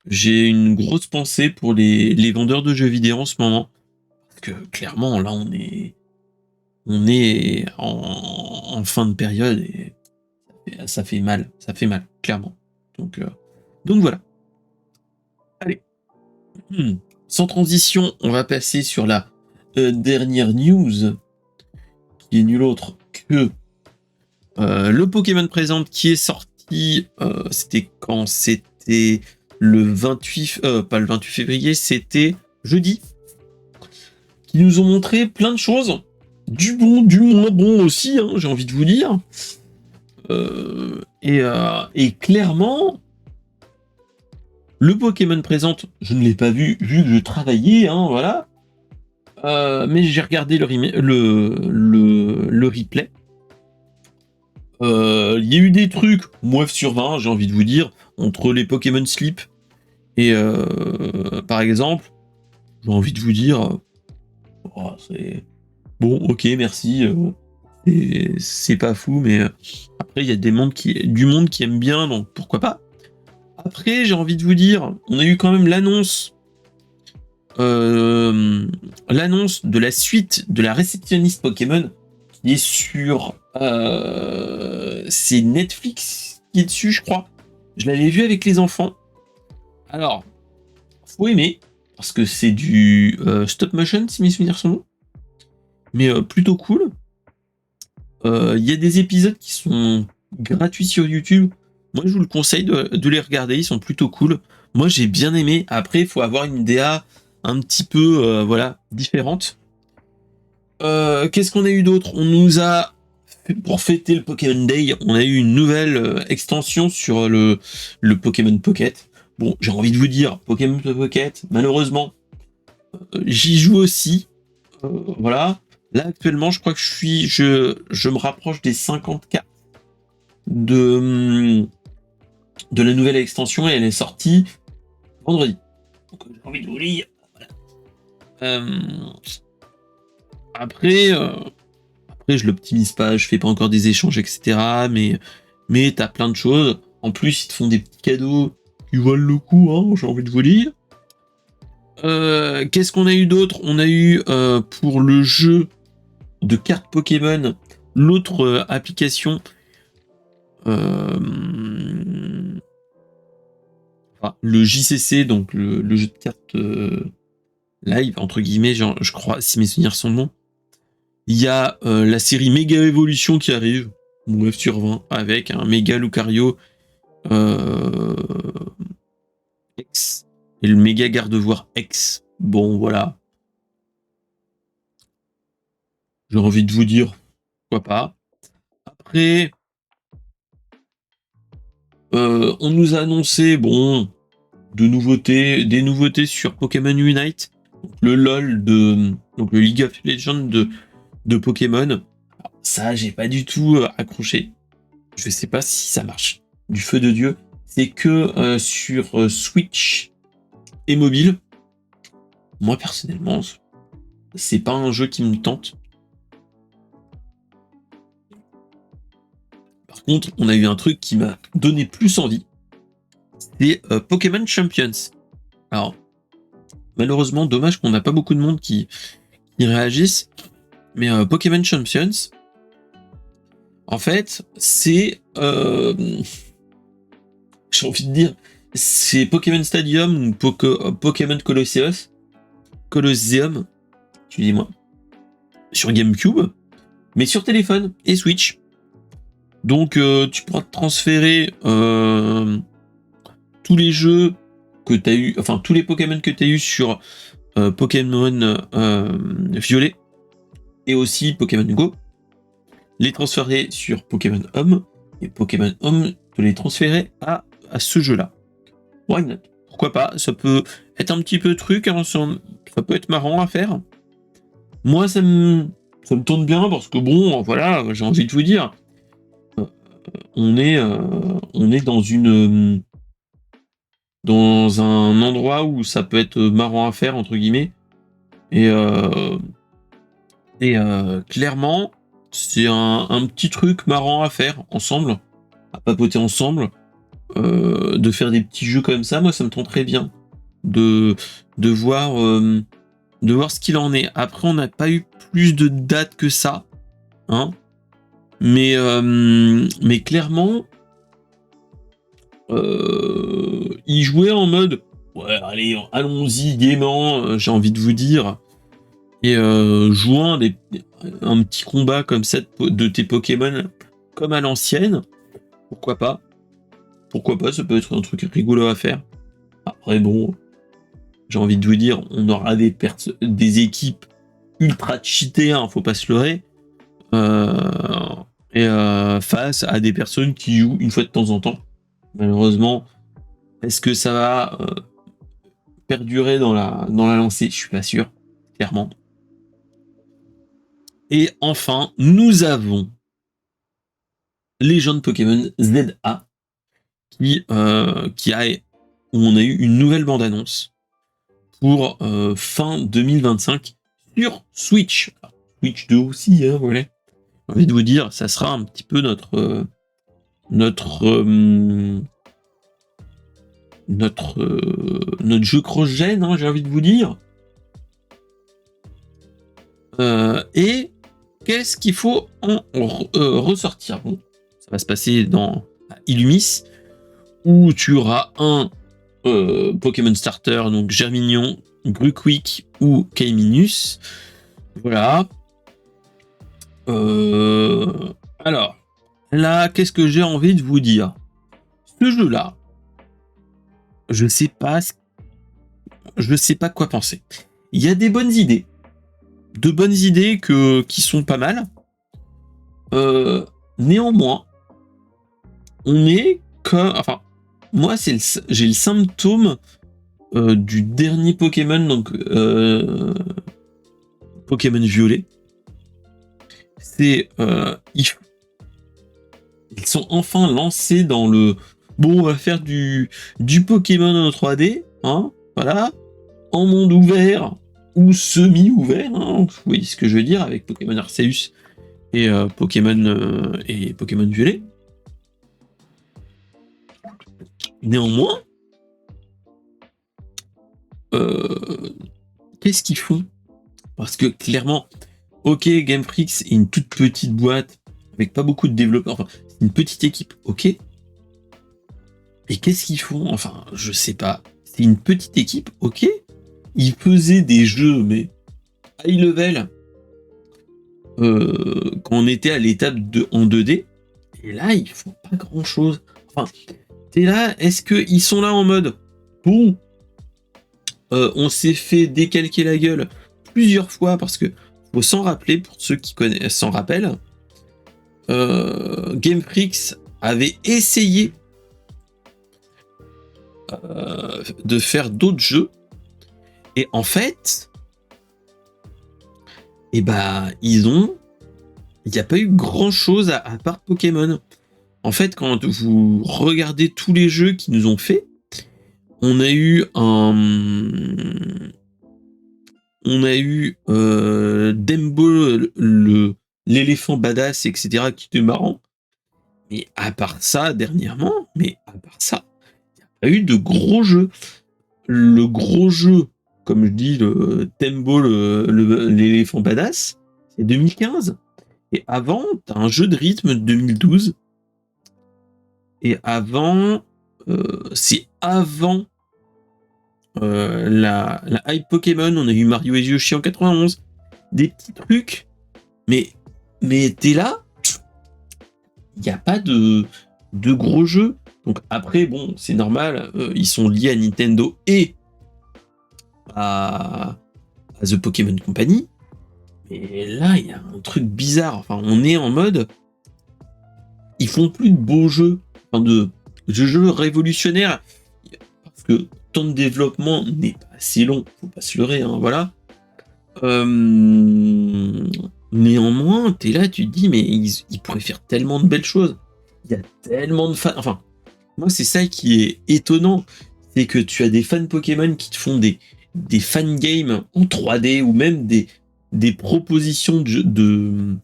j'ai une grosse pensée pour les vendeurs de jeux vidéo en ce moment. Parce que clairement, là, on est en fin de période et ça fait mal, clairement. Donc voilà. Allez. Sans transition, on va passer sur la dernière news, qui est nulle autre que le Pokémon Présente qui est sorti. C'était quand? C'était le 28, pas le 28 février, c'était jeudi. Qui nous ont montré plein de choses. Du bon, du moins bon aussi, hein, j'ai envie de vous dire. Et clairement, le Pokémon Présente, je ne l'ai pas vu que je travaillais, hein, voilà. Mais j'ai regardé le replay. Il y a eu des trucs, moi sur 20, j'ai envie de vous dire, entre les Pokémon Sleep et par exemple, j'ai envie de vous dire, c'est bon, ok, merci, c'est pas fou, mais après il y a du monde qui aime bien, donc pourquoi pas. Après, j'ai envie de vous dire, on a eu quand même l'annonce de la suite de la réceptionniste Pokémon qui est sur c'est Netflix qui est dessus, je crois. Je l'avais vu avec les enfants. Alors, faut aimer parce que c'est du stop motion, si mes souvenirs sont bons, mais plutôt cool. Il y a des épisodes qui sont gratuits sur YouTube. Moi, je vous le conseille de les regarder. Ils sont plutôt cool. Moi, j'ai bien aimé. Après, il faut avoir une DA un petit peu différente. Qu'est-ce qu'on a eu d'autre? On nous a, pour fêter le Pokémon Day, on a eu une nouvelle extension sur le Pokémon Pocket. Bon, j'ai envie de vous dire, Pokémon Pocket, malheureusement, j'y joue aussi. Voilà. Là, actuellement, je crois que je me rapproche des 50 cartes de la nouvelle extension et elle est sortie vendredi. Donc, j'ai envie de vous lire. Voilà. Après, je l'optimise pas, je fais pas encore des échanges, etc. Mais t'as plein de choses. En plus, ils te font des petits cadeaux qui valent le coup, hein, j'ai envie de vous dire. Qu'est-ce qu'on a eu d'autre? On a eu pour le jeu de cartes Pokémon, l'autre application. Le JCC, donc le jeu de cartes live, entre guillemets, genre, je crois, si mes souvenirs sont bons. Il y a la série Méga Evolution qui arrive, 9 sur 20, avec un Méga Lucario X et le Méga Gardevoir X. Bon, voilà. J'ai envie de vous dire, pourquoi pas. Après, on nous a annoncé, bon, des nouveautés sur Pokémon Unite, donc le LoL donc le League of Legends de Pokémon. Alors, ça, j'ai pas du tout accroché. Je sais pas si ça marche. Du feu de Dieu. C'est que sur Switch et mobile. Moi, personnellement, c'est pas un jeu qui me tente. Par contre, on a eu un truc qui m'a donné plus envie. C'est Pokémon Champions. Alors, malheureusement, dommage qu'on n'a pas beaucoup de monde qui réagissent. Mais Pokémon Champions, en fait, c'est... j'ai envie de dire, c'est Pokémon Stadium ou Pokémon Colosseum, excusez-moi, sur GameCube, mais sur téléphone et Switch. Donc tu pourras te transférer tous les jeux que tu as eu, enfin tous les Pokémon que tu as eu sur Pokémon Violet et aussi Pokémon Go, les transférer sur Pokémon Home et Pokémon Home te les transférer à ce jeu-là. Why not? Pourquoi pas? Ça peut être un petit peu truc, hein, ça peut être marrant à faire. Moi, ça me tourne bien parce que bon, voilà, j'ai envie de vous dire, on est dans un endroit où ça peut être marrant à faire entre guillemets et clairement c'est un petit truc marrant à faire ensemble, à papoter ensemble, de faire des petits jeux comme ça. Moi, ça me tenterait bien de voir ce qu'il en est. Après, on n'a pas eu plus de dates que ça, hein. Mais clairement, il jouait en mode ouais, allez, allons-y gaiement, j'ai envie de vous dire, et jouant un petit combat comme ça de tes Pokémon comme à l'ancienne, pourquoi pas, ça peut être un truc rigolo à faire. Après bon, j'ai envie de vous dire, on aura des équipes ultra cheatées, hein, faut pas se leurrer, face à des personnes qui jouent une fois de temps en temps. Malheureusement, est-ce que ça va perdurer dans la lancée? Je suis pas sûr, clairement. Et enfin, nous avons Légende Pokémon ZA où on a eu une nouvelle bande-annonce pour fin 2025 sur Switch. Alors, Switch 2 aussi, hein, voilà. J'ai envie de vous dire, ça sera un petit peu notre jeu cross-gen, hein, j'ai envie de vous dire. Et qu'est-ce qu'il faut en ressortir? Bon, ça va se passer dans Illumis, où tu auras un Pokémon Starter, donc Germignon, Gruquick ou Kaiminus. Voilà. Alors, là, qu'est-ce que j'ai envie de vous dire? Ce jeu-là, je sais pas quoi penser. Il y a des bonnes idées. De bonnes idées qui sont pas mal. Néanmoins, on est comme... Enfin, moi, j'ai le symptôme du dernier Pokémon, donc Pokémon Violet. C'est... ils sont enfin lancés dans le... Bon, on va faire du Pokémon en 3D, hein, voilà, en monde ouvert ou semi-ouvert, hein, vous voyez ce que je veux dire, avec Pokémon Arceus et Pokémon Violet. Néanmoins, qu'est-ce qu'ils font? Parce que clairement, ok, Game Freak est une toute petite boîte avec pas beaucoup de développeurs, enfin, c'est une petite équipe, ok. Et qu'est-ce qu'ils font? Enfin, je sais pas. C'est une petite équipe, ok. Ils faisaient des jeux, mais high level, quand on était à l'étape en 2D. Et là, ils font pas grand-chose. Enfin, t'es là, est-ce qu'ils sont là en mode bon, on s'est fait décalquer la gueule plusieurs fois, parce que faut s'en rappeler, pour ceux qui connaissent, s'en rappellent, Game Freak avait essayé de faire d'autres jeux, et en fait, il n'y a pas eu grand chose à part Pokémon. En fait, quand vous regardez tous les jeux qu'ils nous ont fait, On a eu Dembo, l'éléphant badass, etc., qui était marrant. Mais à part ça, dernièrement, il n'y a pas eu de gros jeux. Le gros jeu, comme je dis, le Tembo, l'éléphant badass, c'est 2015. Et avant, t'as un jeu de rythme de 2012. Et avant, c'est avant la hype Pokémon. On a eu Mario et Yoshi en 91. Des petits trucs. Mais t'es là, il n'y a pas de gros jeux. Donc après, bon, c'est normal, ils sont liés à Nintendo et à The Pokémon Company. Mais là, il y a un truc bizarre. Enfin, on est en mode, ils font plus de beaux jeux, enfin de jeux révolutionnaires, parce que temps de développement n'est pas assez long, faut pas se leurrer, hein, voilà. Néanmoins, t'es là, tu te dis, mais ils pourraient faire tellement de belles choses. Il y a tellement de fans. Enfin, moi, c'est ça qui est étonnant. C'est que tu as des fans Pokémon qui te font des fan games en 3D ou même des propositions de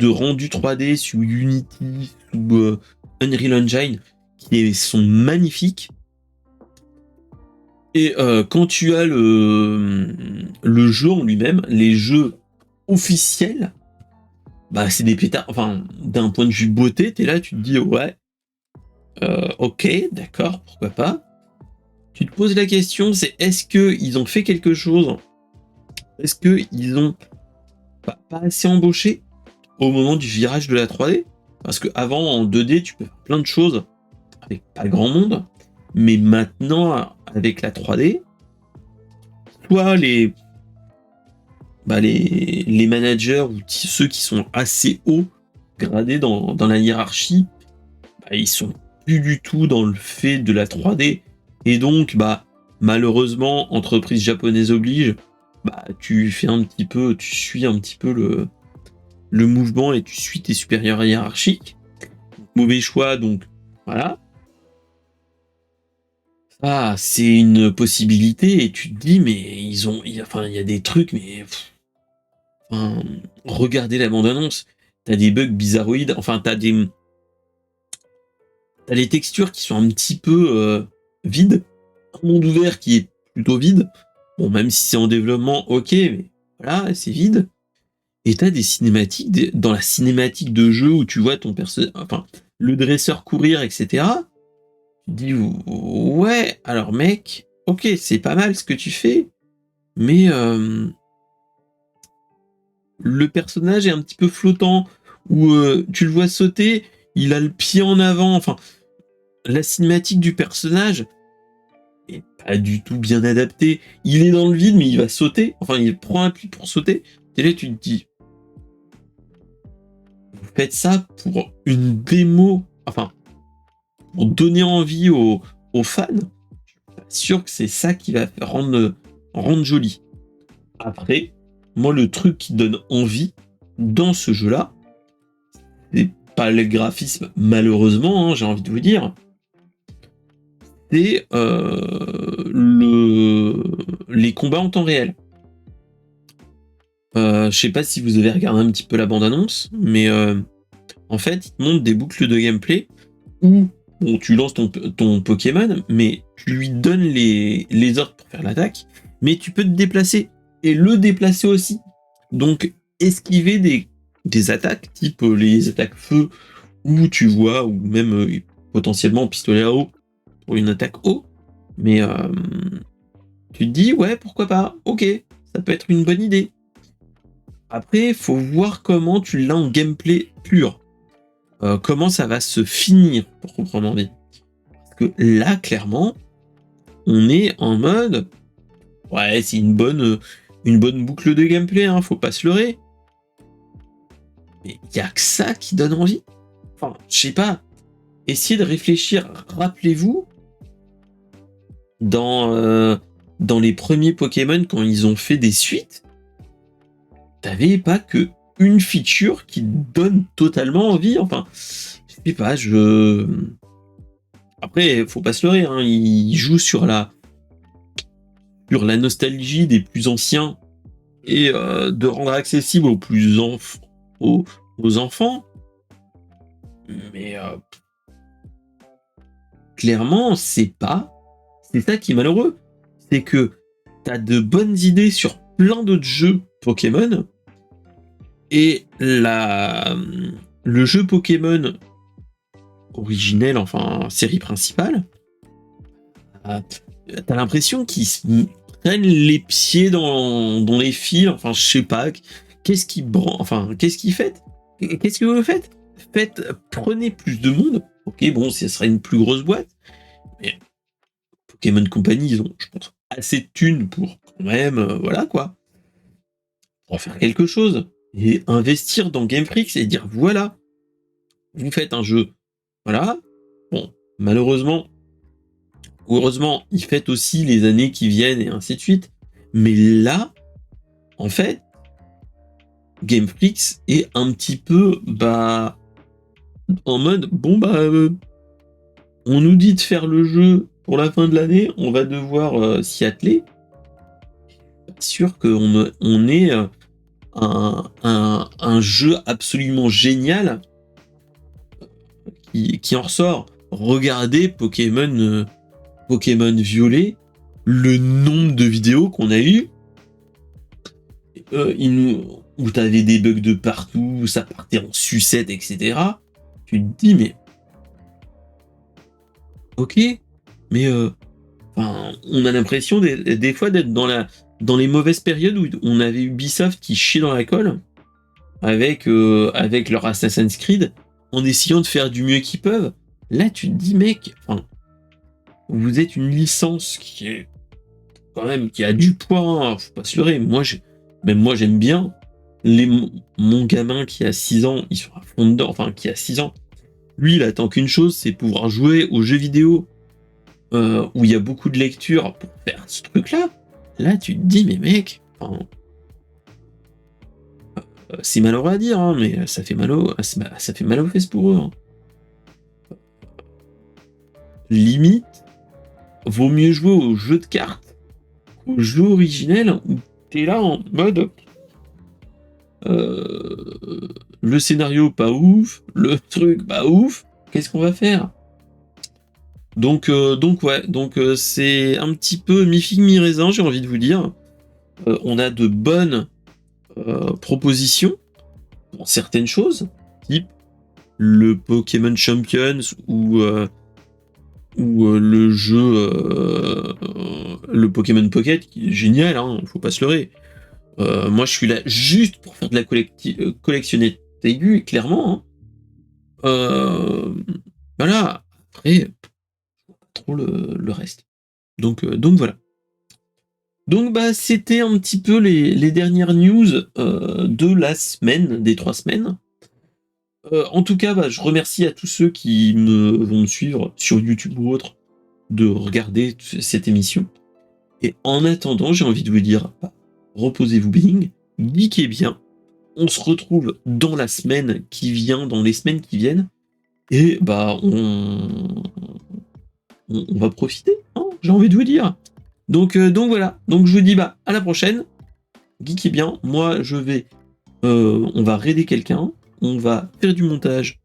rendu 3D sur Unity, sous Unreal Engine, qui sont magnifiques. Et quand tu as le jeu en lui-même, les jeux officiels, bah c'est des pétards. Enfin, d'un point de vue beauté, t'es là, tu te dis ouais, ok, d'accord, pourquoi pas. Tu te poses la question, c'est est-ce que ils ont fait quelque chose? Est-ce que ils ont pas assez embauché au moment du virage de la 3D? Parce que avant en 2D, tu peux faire plein de choses avec pas grand monde, mais maintenant avec la 3D, soit les managers ou ceux qui sont assez hauts gradés dans la hiérarchie, bah, ils sont plus du tout dans le fait de la 3D. Et donc, bah, malheureusement, entreprise japonaise oblige, bah, tu suis un petit peu le mouvement et tu suis tes supérieurs hiérarchiques. Mauvais choix, donc voilà. Ah, c'est une possibilité et tu te dis, mais il y a des trucs, mais enfin, regardez la bande-annonce, t'as des bugs bizarroïdes, enfin t'as les textures qui sont un petit peu vides, un monde ouvert qui est plutôt vide, bon même si c'est en développement, ok, mais voilà, c'est vide, et t'as des cinématiques, dans la cinématique de jeu où tu vois ton personnage, enfin le dresseur courir, etc., tu te dis, ouais, alors mec, ok, c'est pas mal ce que tu fais, mais le personnage est un petit peu flottant, ou tu le vois sauter, il a le pied en avant, enfin, la cinématique du personnage est pas du tout bien adaptée. Il est dans le vide, mais il va sauter, enfin, il prend appui pour sauter. Et là, tu te dis, vous faites ça pour une démo, enfin, pour donner envie aux fans. Je suis pas sûr que c'est ça qui va rendre joli. Après, moi, le truc qui donne envie dans ce jeu-là, c'est pas le graphisme, malheureusement, hein, j'ai envie de vous dire, c'est les combats en temps réel. Je sais pas si vous avez regardé un petit peu la bande-annonce, mais en fait, il te montre des boucles de gameplay où bon, tu lances ton Pokémon, mais tu lui donnes les ordres pour faire l'attaque, mais tu peux te déplacer et le déplacer aussi. Donc, esquiver des attaques, type les attaques feu, où tu vois, ou même potentiellement pistolet à eau pour une attaque eau. Mais tu te dis, ouais, pourquoi pas, ok, ça peut être une bonne idée. Après, faut voir comment tu l'as en gameplay pur. Comment ça va se finir, pour proprement dit. Parce que là, clairement, on est en mode, ouais, c'est une bonne boucle de gameplay, hein, faut pas se leurrer. Mais il y a que ça qui donne envie. Enfin, je sais pas. Essayez de réfléchir. Rappelez-vous, dans les premiers Pokémon, quand ils ont fait des suites, t'avais pas que une feature qui donne totalement envie. Enfin, je sais pas, Après, faut pas se leurrer, hein, il joue sur la nostalgie des plus anciens et de rendre accessible aux, aux enfants. Mais clairement, c'est ça qui est malheureux. C'est que t'as de bonnes idées sur plein d'autres jeux Pokémon et le jeu Pokémon originel, enfin série principale, t'as l'impression qu'ils se prennent les pieds dans les fils. Enfin, je sais pas. Qu'est-ce qu'il fait? Qu'est-ce que vous faites? Prenez plus de monde. Ok, bon, ce serait une plus grosse boîte. Mais Pokémon Company, ils ont, je pense, assez de thunes pour quand même, voilà quoi, pour faire quelque chose. Et investir dans Game Freak et dire voilà, vous faites un jeu. Voilà. Bon, malheureusement, heureusement, ils fêtent aussi les années qui viennent et ainsi de suite. Mais là, en fait, Game Freak est un petit peu, en mode, bon, on nous dit de faire le jeu pour la fin de l'année, on va devoir s'y atteler. Pas sûr qu'on ait un jeu absolument génial qui en ressort. Regardez Pokémon Violet, le nombre de vidéos qu'on a eu, où t'avais des bugs de partout, ça partait en sucette, etc. Tu te dis, mais ok, mais on a l'impression des fois d'être dans les mauvaises périodes où on avait Ubisoft qui chiait dans la colle avec leur Assassin's Creed en essayant de faire du mieux qu'ils peuvent. Là, tu te dis, mec, vous êtes une licence qui est quand même qui a du poids, hein, faut pas se leurrer. Même moi, j'aime bien mon gamin qui a 6 ans, il sera à fond dedans, enfin qui a 6 ans. Lui, il attend qu'une chose, c'est pouvoir jouer aux jeux vidéo où il y a beaucoup de lecture pour faire ce truc-là. Là, tu te dis, mais mec, c'est malheureux à dire, hein, mais ça fait ça fait mal aux fesses pour eux. Hein. Limite, vaut mieux jouer au jeu de cartes, au jeu originel, où t'es là en mode le scénario pas ouf, le truc pas ouf, qu'est-ce qu'on va faire? Donc c'est un petit peu mi-figue mi-raisin, j'ai envie de vous dire. On a de bonnes propositions pour certaines choses, type le Pokémon Champions ou le jeu le Pokémon Pocket qui est génial, hein, faut pas se leurrer. Moi je suis là juste pour faire de la collectionner aiguë, clairement. Hein. Voilà, après, pas trop le reste. Donc voilà. Donc c'était un petit peu les dernières news de la semaine, des 3 semaines. En tout cas, je remercie à tous ceux qui vont me suivre sur YouTube ou autre de regarder cette émission. Et en attendant, j'ai envie de vous dire, reposez-vous bien, geekez bien. On se retrouve dans la semaine qui vient, dans les semaines qui viennent. Et on va profiter, hein, j'ai envie de vous dire. Donc voilà. Donc je vous dis à la prochaine. Geekez bien. Moi je vais. On va raider quelqu'un. On va faire du montage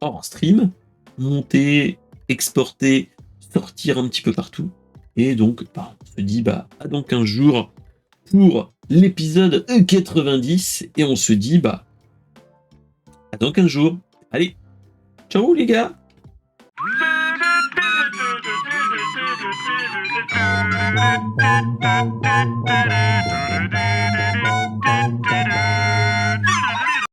hors stream. Monter, exporter, sortir un petit peu partout. Et donc on se dit à dans 15 jours pour l'épisode 90. Et on se dit à dans 15 jours. Allez, ciao les gars.